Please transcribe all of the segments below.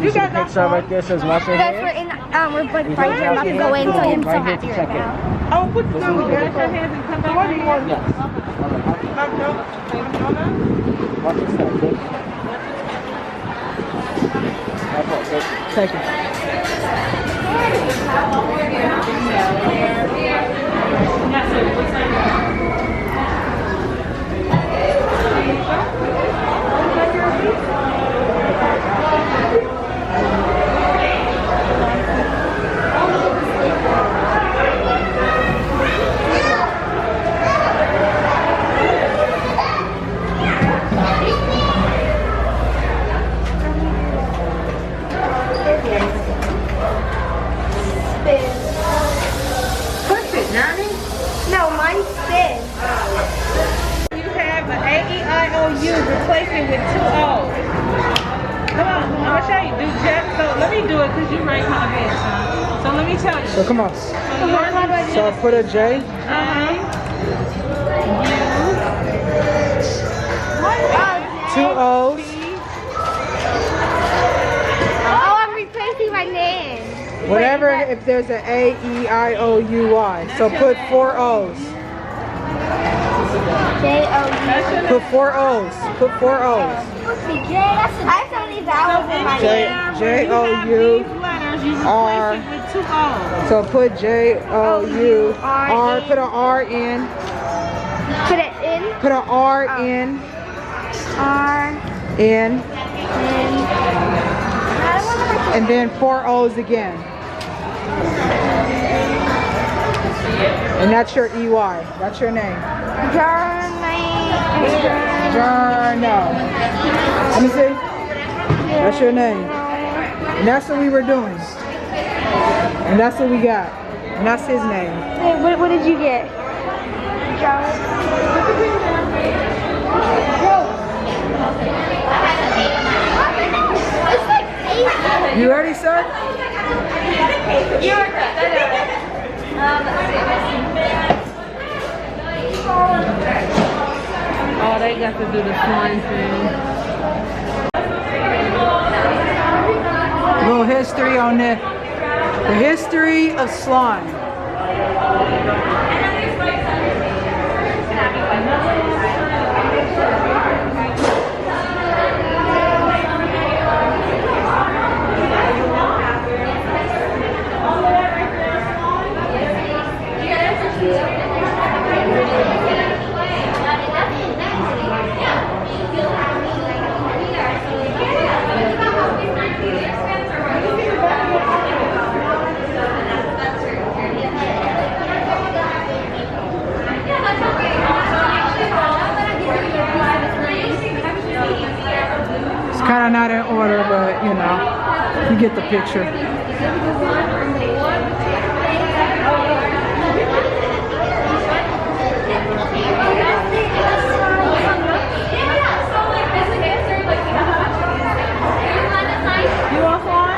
You see the picture right there says wash your hands. We're in, we're right here about to go in, so I'm so happy right now. Oh, put the gun, wash your hands and come back in. Yes. Watch your step, bitch. Take it. Replace it with 2 O's. Come on, I'm gonna show you. Do J. So let me do it because you right kind of bad, son. So let me tell you. So come on. So put a J. Two O's. Oh, I'm replacing my name. Whatever, if there's an A, E, I, O, U, Y. So put 4 O's. J-O-U. Put 4 O's. Put 4 O's. I still need vowels in my name. J-O-U-R. So put J-O-U-R. Put an R in. Put it in. Put an R in. R. In. And then 4 O's again. And that's your EY. That's your name. Jarno. Let me see. That's your name. And that's what we were doing. And that's what we got. And that's his name. Wait, what did you get? You ready, sir? Oh, they got to do the slime thing. A little history on the history of slime. Kind of not in order, but you know, you get the picture. You want one?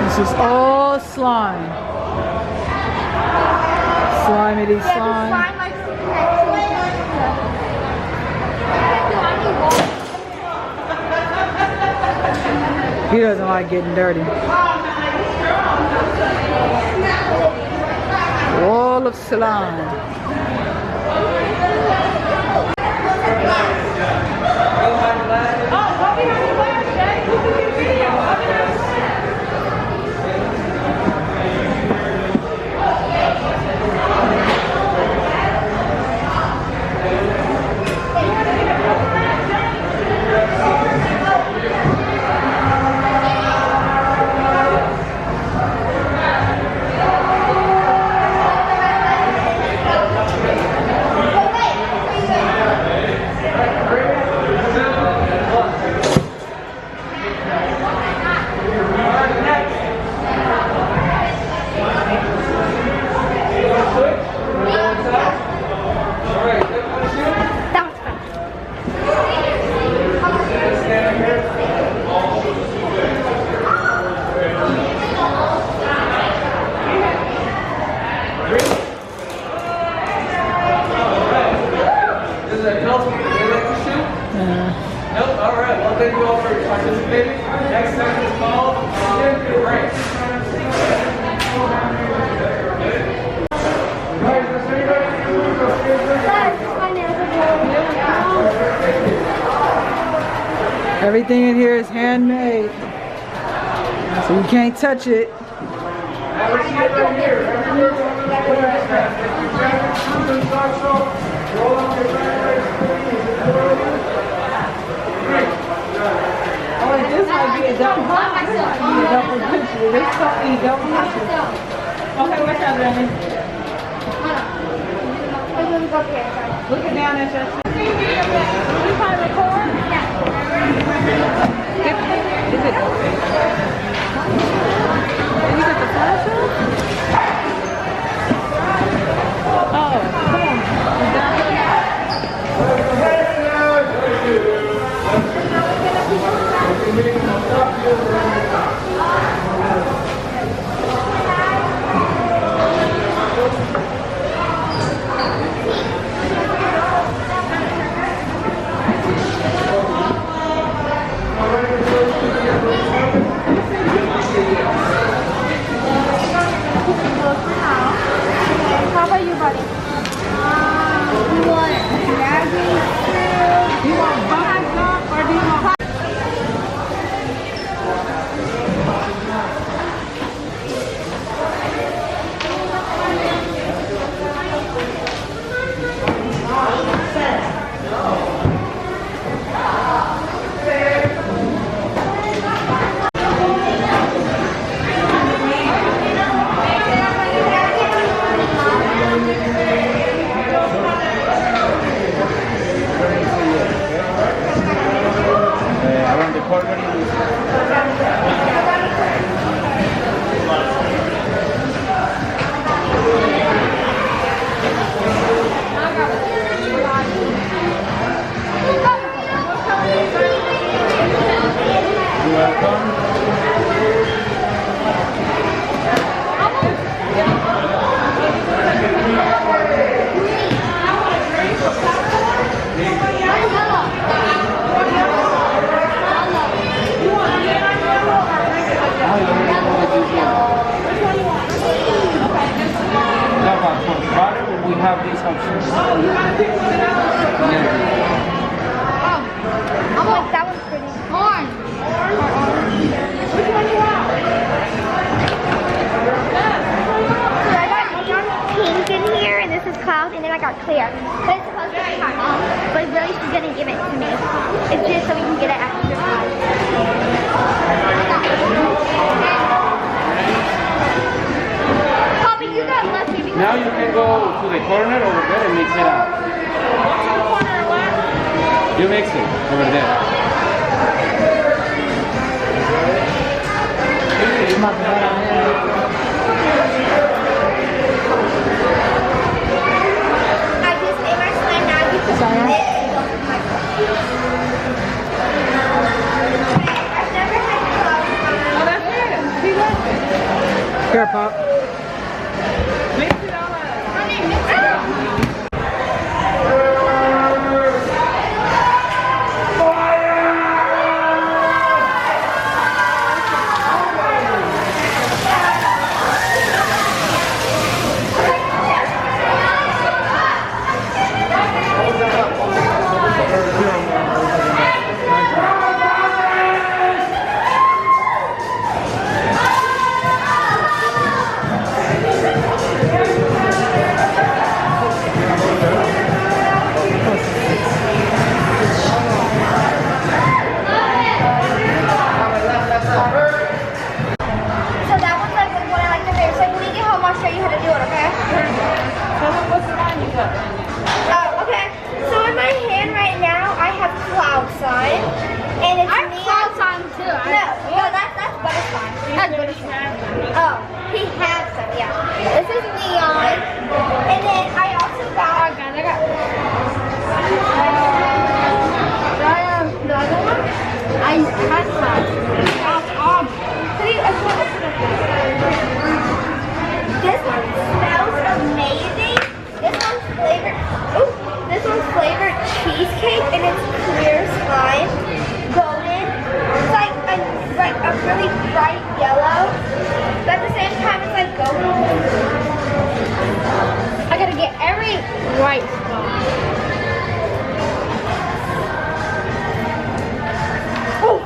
This is all slime. Slime, it is slime. He doesn't like getting dirty. Wall of slime. Everything in here is handmade, so you can't touch it. Oh, and this might be a double picture. This might be a double picture. Okay, what's up, Lenny? Looking down at your. You trying to record? Is it? You got the flash on? Oh, come on. How about you, buddy? You want dragon fruit? You want hot dog or do you want hot? We have these options. Oh, I'm like, that one's pretty. Orange. Which one do you want? So I got pink in here, and this is cloud, and then I got clear. But it's supposed to be my mom, but really she's gonna give it to me. It's just so we can get it extra fast. Papa, you got lucky because Now you can go to the corner over there and mix it up. You mix it over there. I just made my slime now. You put this and go to my I've never had cloud. Oh, that's it. He loves it. Here, Pop. Mix it all up. Honey, mix it up. what right now? Oh, okay. So in my hand right now, I have cloud sign, and it's cloud sign too. No, that's butterfly. That's butterfly. Oh, he has some. Yeah. This is neon, and then I also got. Oh, guys, I got. The other one. I had some. This one smells amazing. This one's flavored cheesecake, and it's clear slime, golden. It's like a really bright yellow, but at the same time it's like golden. I gotta get every right spot. Oh.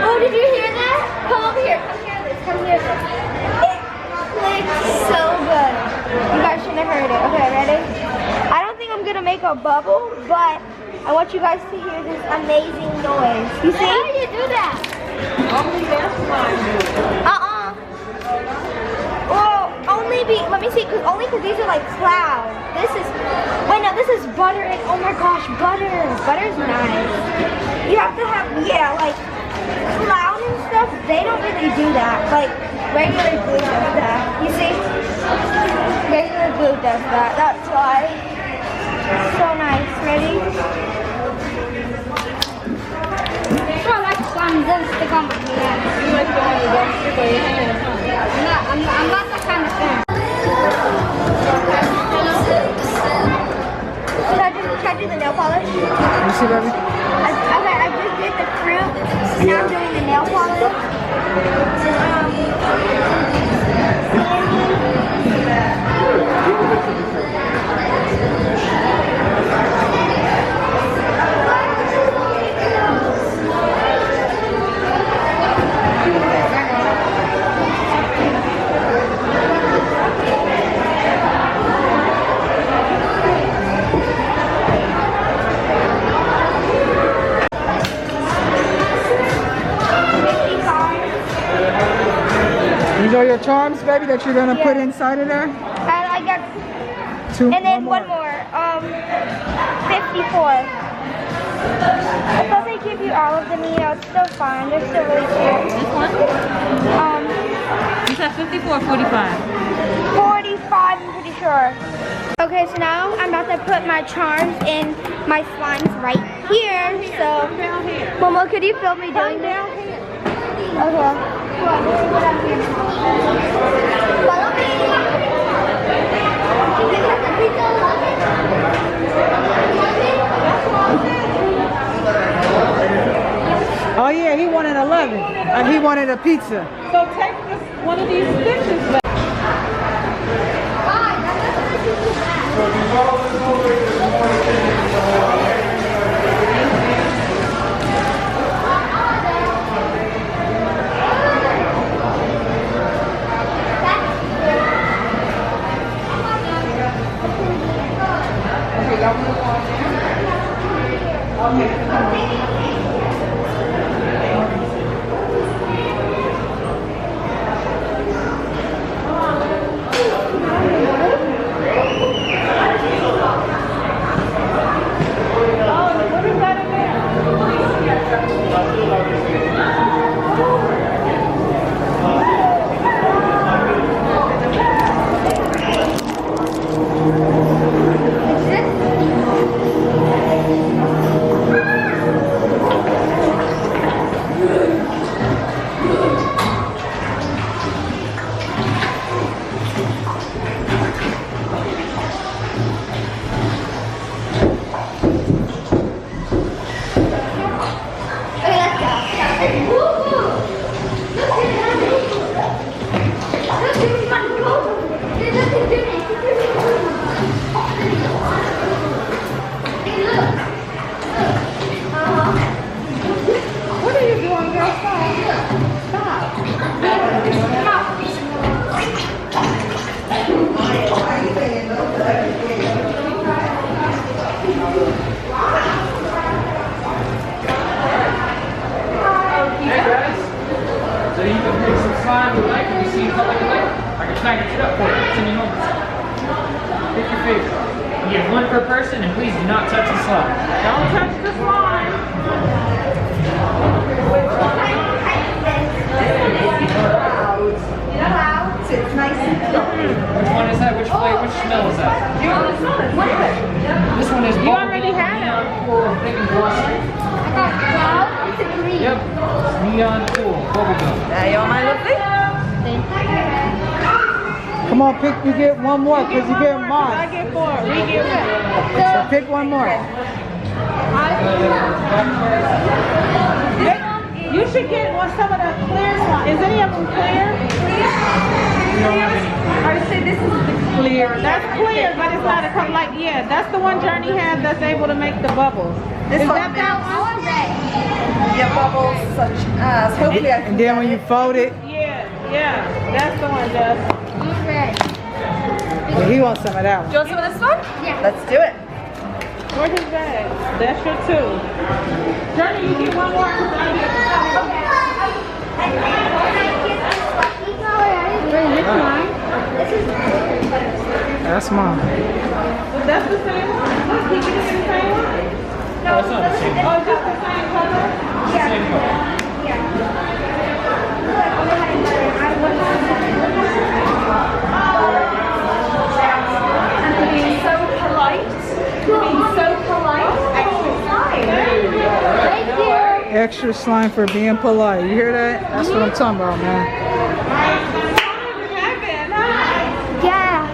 Oh, did you hear that? Come over here. Come here. It clicks so good. You guys shouldn't have heard it. Okay, ready? I don't think I'm gonna make a bubble, but I want you guys to hear this amazing noise. You see? How do you do that? Only that's fine. Well, let me see, only because these are like clouds. This is butter, and oh my gosh, butter's nice. You have to have, like cloud and stuff, they don't really do that. Like regular glue does that. You see? Regular glue does that. That's why. So nice. Ready? I like slime, doesn't stick on my hand. You like the one that don't stick on your hand, huh? I'm not that kind of fan. Should I do the nail polish? You see, baby? Okay, I just did the fruit. Now I'm doing the nail polish. These are your charms, baby, that you're gonna put inside of there? And I got Two. and then one more. 54. I thought they give you all of them, it's still fine. They're still really cute. This one? You said 54 or 45? 45, I'm pretty sure. Okay, so now I'm about to put my charms in my slimes right here. So, Momo, could you film me doing this? Okay. Follow me. Oh yeah, he wanted 11. He wanted a pizza. So take one of these stitches back. person, and please do not touch the slime. Don't touch the slime. It's nice and Which one is that? Which flavor? Which smell is that? This one is You already had it. Neon cool green. Yep. Neon cool bubblegum. There you are, my lovely. Come on, pick. You get one more because you get I mine. get 4. We get 1. So pick one more. You should get some of the clear slime. Is any of them clear? I would say this is the clear. That's clear, but it's not a color. Like, yeah, that's the one Journey has that's able to make the bubbles. This Is one that that one? Yeah, bubbles such as. Hopefully I can. And then when you fold it, Yeah, that's the one, Jess. well, he wants some of that one. Do you want some of this one? Yeah. Let's do it. Where's his bag? That's your 2. Journey, you get one more. That's mine. That's the same one? Look, he can get the same one? No, it's not the same. Oh, just the same color? Same color. And being so polite. Being so polite. Thank you. Extra slime for being polite. You hear that? That's what I'm talking about, man. Yeah.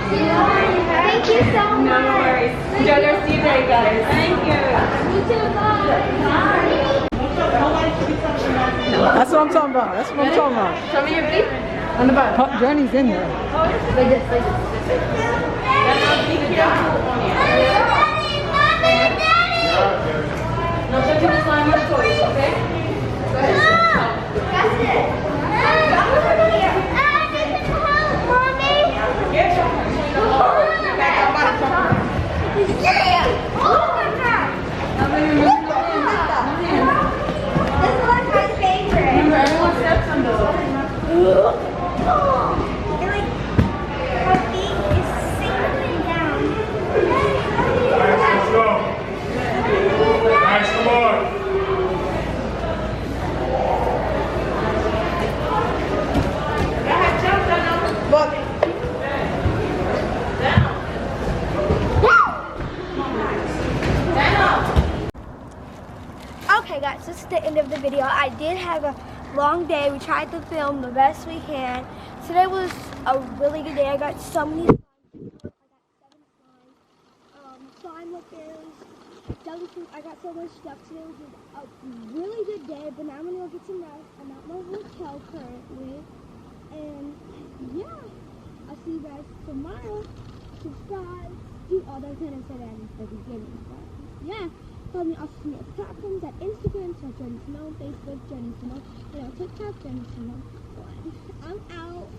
Thank you so much. No worries. Enjoy the rest of your day, guys. Thank you. You too. Bye. That's what I'm talking about. That's what I'm talking about. Show me your beef. On the back. Journey's in there. Like this, like this. No touching the slime or the toys, okay? Go ahead. That's it. Okay guys, this is the end of the video. I did have a long day. We tried to film the best we can. Today was a really good day. I got so many slimes. I got 7 slimes. Slime lickers, jellyfish. I got so much stuff. Today was a really good day, but now I'm gonna go get some rest. I'm at my hotel currently. And yeah, I'll see you guys tomorrow. Subscribe. Do all those things I said at the beginning. But yeah. Follow me on social media platforms at Instagram, so Jenny Simone, Facebook, Jenny Simone, and on TikTok, Jenny Simone 1. I'm out.